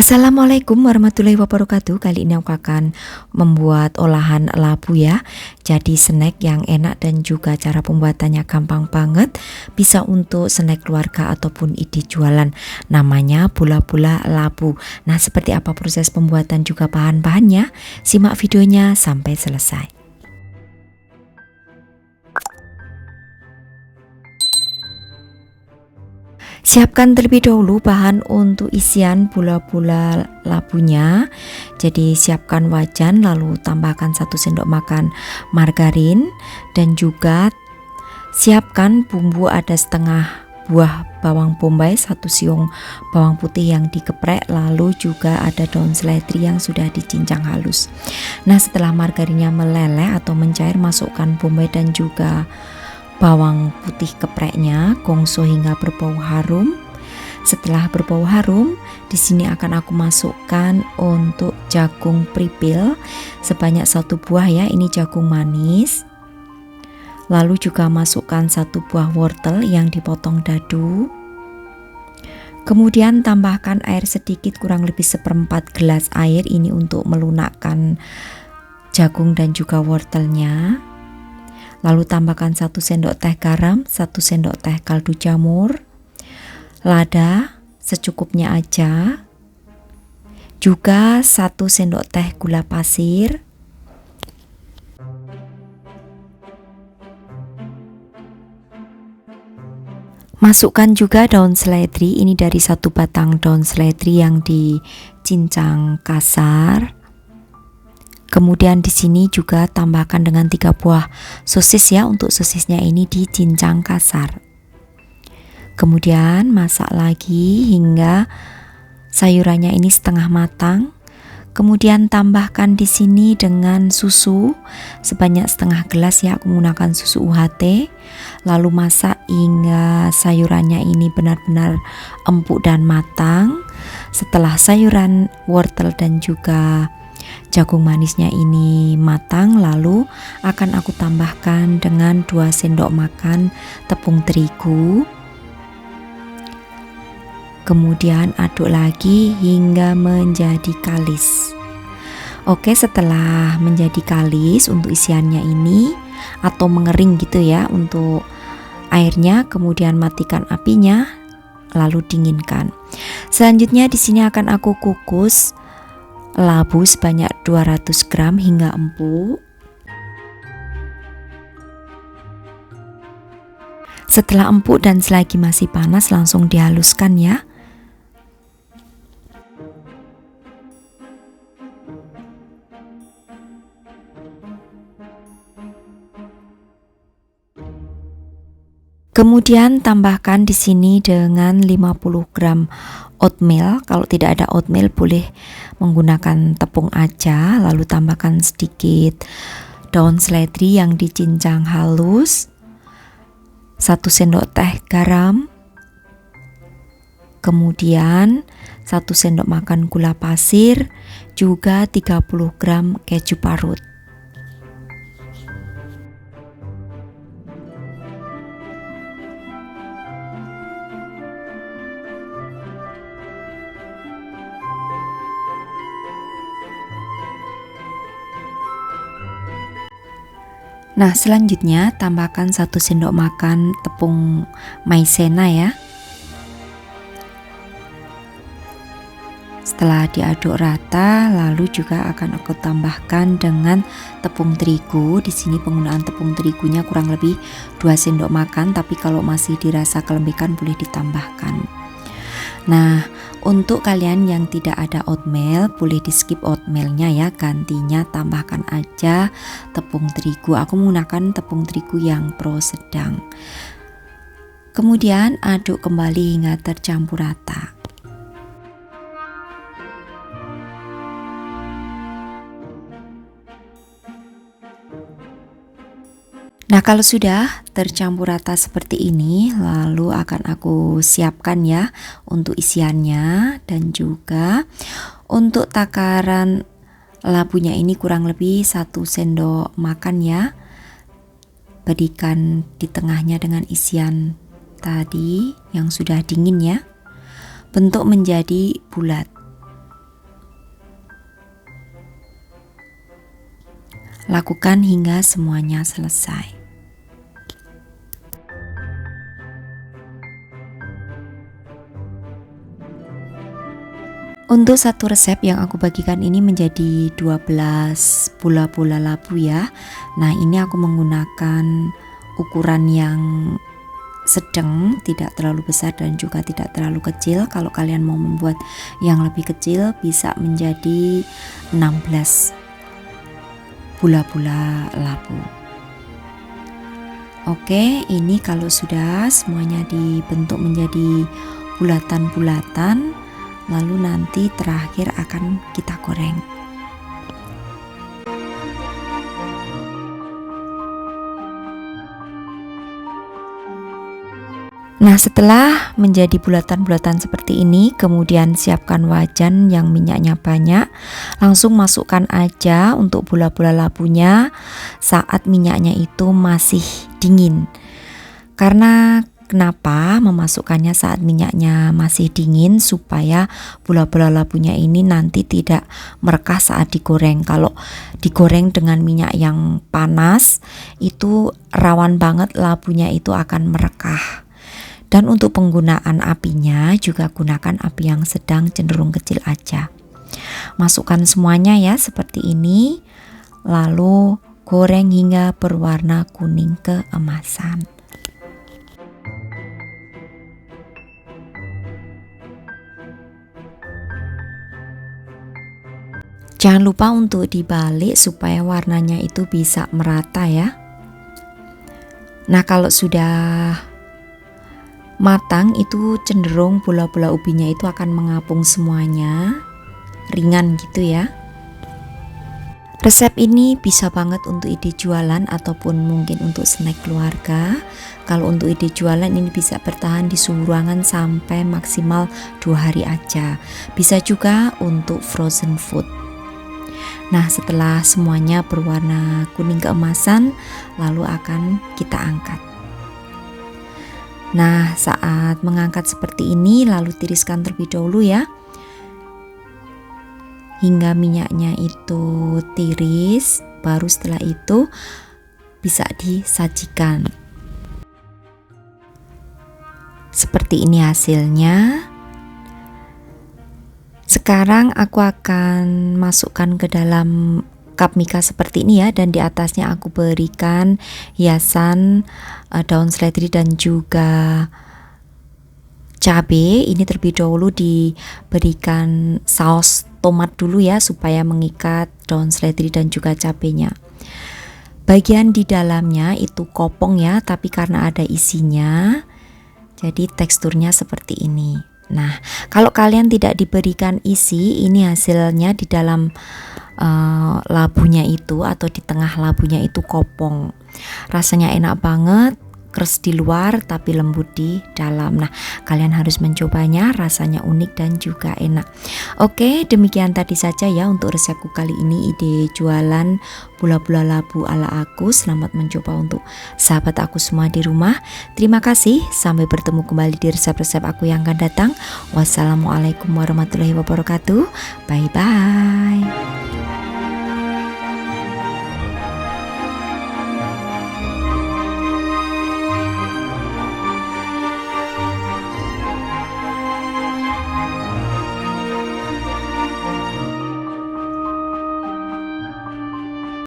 Assalamualaikum warahmatullahi wabarakatuh. Kali ini aku akan membuat olahan labu ya. Jadi snack yang enak dan juga cara pembuatannya gampang banget. Bisa untuk snack keluarga ataupun ide jualan. Namanya bola-bola labu. Nah, seperti apa proses pembuatan juga bahan-bahannya? Simak videonya sampai selesai. Siapkan terlebih dahulu bahan untuk isian bola-bola labunya. Jadi siapkan wajan, lalu tambahkan 1 sendok makan margarin, dan juga siapkan bumbu. Ada setengah buah bawang bombay, 1 siung bawang putih yang dikeprek, lalu juga ada daun seledri yang sudah dicincang halus. Nah, setelah margarinnya meleleh atau mencair, masukkan bombay dan juga bawang putih kepreknya, gongso hingga berbau harum. Setelah berbau harum, di sini akan aku masukkan untuk jagung pripil sebanyak 1 buah ya, ini jagung manis. Lalu juga masukkan 1 buah wortel yang dipotong dadu. Kemudian tambahkan air sedikit, kurang lebih 1/4 gelas air, ini untuk melunakkan jagung dan juga wortelnya. Lalu tambahkan 1 sendok teh garam, 1 sendok teh kaldu jamur, lada secukupnya aja, juga 1 sendok teh gula pasir, masukkan juga daun seledri, ini dari 1 batang daun seledri yang dicincang kasar. Kemudian di sini juga tambahkan dengan 3 buah sosis ya, untuk sosisnya ini dicincang kasar. Kemudian masak lagi hingga sayurannya ini setengah matang. Kemudian tambahkan di sini dengan susu sebanyak setengah gelas ya, aku menggunakan susu UHT. Lalu masak hingga sayurannya ini benar-benar empuk dan matang. Setelah sayuran, wortel dan juga jagung manisnya ini matang, lalu akan aku tambahkan dengan 2 sendok makan tepung terigu. Kemudian aduk lagi hingga menjadi kalis. Oke, setelah menjadi kalis untuk isiannya ini atau mengering gitu ya untuk airnya, kemudian matikan apinya lalu dinginkan. Selanjutnya di sini akan aku kukus labu sebanyak 200 gram hingga empuk. Setelah empuk dan selagi masih panas, langsung dihaluskan ya. Kemudian tambahkan di sini dengan 50 gram oatmeal. Kalau tidak ada oatmeal boleh menggunakan tepung aja. Lalu tambahkan sedikit daun seledri yang dicincang halus, 1 sendok teh garam, kemudian 1 sendok makan gula pasir, juga 30 gram keju parut. Nah, selanjutnya tambahkan 1 sendok makan tepung maizena ya. Setelah diaduk rata, lalu juga akan aku tambahkan dengan tepung terigu. Di sini penggunaan tepung terigunya kurang lebih 2 sendok makan, tapi kalau masih dirasa kelembekan boleh ditambahkan. Nah, untuk kalian yang tidak ada oatmeal, boleh di skip oatmealnya ya, gantinya tambahkan aja tepung terigu. Aku menggunakan tepung terigu yang pro sedang. Kemudian aduk kembali hingga tercampur rata. Nah, kalau sudah tercampur rata seperti ini, lalu akan aku siapkan ya untuk isiannya, dan juga untuk takaran labunya ini kurang lebih 1 sendok makan ya. Berikan di tengahnya dengan isian tadi yang sudah dingin ya. Bentuk menjadi bulat. Lakukan hingga semuanya selesai. Untuk satu resep yang aku bagikan ini menjadi 12 bola-bola labu ya. Nah, ini aku menggunakan ukuran yang sedang, tidak terlalu besar dan juga tidak terlalu kecil. Kalau kalian mau membuat yang lebih kecil bisa menjadi 16 bola-bola labu. Oke, ini kalau sudah semuanya dibentuk menjadi bulatan-bulatan, lalu nanti terakhir akan kita goreng. Nah, setelah menjadi bulatan-bulatan seperti ini, kemudian siapkan wajan yang minyaknya banyak. Langsung masukkan aja untuk bola-bola labunya saat minyaknya itu masih dingin. Karena kenapa memasukkannya saat minyaknya masih dingin, supaya bola-bola labunya ini nanti tidak merekah saat digoreng. Kalau digoreng dengan minyak yang panas, itu rawan banget labunya itu akan merekah. Dan untuk penggunaan apinya juga gunakan api yang sedang, cenderung kecil aja. Masukkan semuanya ya seperti ini, lalu goreng hingga berwarna kuning keemasan. Jangan lupa untuk dibalik supaya warnanya itu bisa merata ya. Nah, kalau sudah matang itu cenderung bola-bola ubinya itu akan mengapung semuanya, ringan gitu ya. Resep ini bisa banget untuk ide jualan ataupun mungkin untuk snack keluarga. Kalau untuk ide jualan ini bisa bertahan di suhu ruangan sampai maksimal 2 hari aja. Bisa juga untuk frozen food. Nah, setelah semuanya berwarna kuning keemasan, lalu akan kita angkat. Nah, saat mengangkat seperti ini, lalu tiriskan terlebih dahulu ya, hingga minyaknya itu tiris. Baru setelah itu bisa disajikan. Seperti ini hasilnya. Sekarang aku akan masukkan ke dalam cup mika seperti ini ya, dan di atasnya aku berikan hiasan daun seledri dan juga cabai. Ini terlebih dahulu diberikan saus tomat dulu ya, supaya mengikat daun seledri dan juga cabainya. Bagian di dalamnya itu kopong ya, tapi karena ada isinya, jadi teksturnya seperti ini. Nah, kalau kalian tidak diberikan isi, ini hasilnya di dalam labunya itu atau di tengah labunya itu kopong. Rasanya enak banget, keras di luar tapi lembut di dalam. Nah, kalian harus mencobanya, rasanya unik dan juga enak. Oke, demikian tadi saja ya untuk resepku kali ini, ide jualan bola-bola labu ala aku. Selamat mencoba untuk sahabat aku semua di rumah. Terima kasih, sampai bertemu kembali di resep-resep aku yang akan datang. Wassalamualaikum warahmatullahi wabarakatuh. Bye bye.